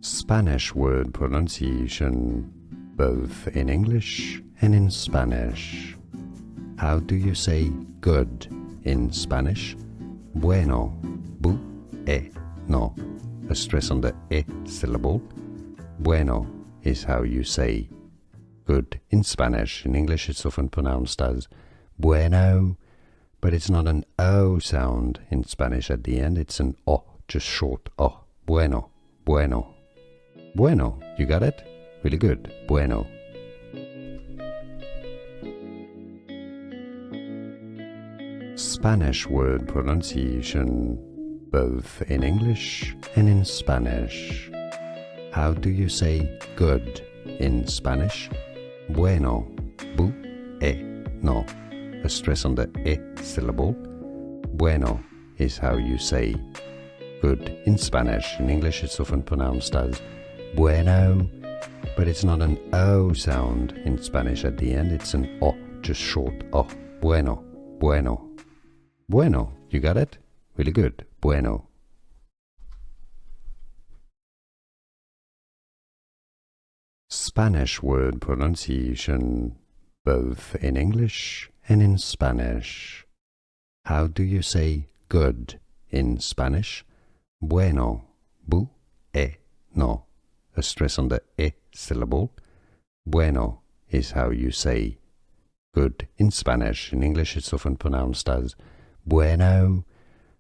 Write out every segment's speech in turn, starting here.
Spanish word pronunciation, both in English and in Spanish. How do you say good in Spanish? Bueno, no. A stress on the e syllable. Bueno is how you say good in Spanish. In English it's often pronounced as bueno, but it's not an O sound in Spanish at the end, it's an O, just short O. Bueno, bueno. Bueno, you got it? Really good. Bueno. Spanish word pronunciation, both in English and in Spanish. How do you say good in Spanish? Bueno, no. A stress on the e syllable. Bueno is how you say good in Spanish. In English it's often pronounced as bueno, but it's not an O sound in Spanish at the end, it's an O, just short O. Bueno, bueno. Bueno, you got it? Really good. Bueno. Spanish word pronunciation, both in English and in Spanish. How do you say good in Spanish? Bueno, no. A stress on the e syllable. Bueno is how you say good in Spanish. In English it's often pronounced as bueno,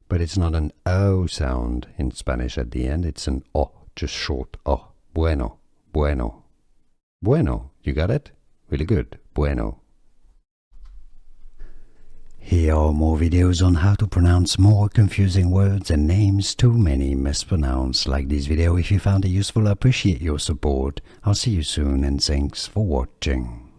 but it's not an O sound in Spanish at the end, it's an O, just short O. Bueno, bueno. Bueno, you got it? Really good. Bueno. Here are more videos on how to pronounce more confusing words and names too many mispronounced. Like this video if you found it useful. I appreciate your support. I'll see you soon and thanks for watching.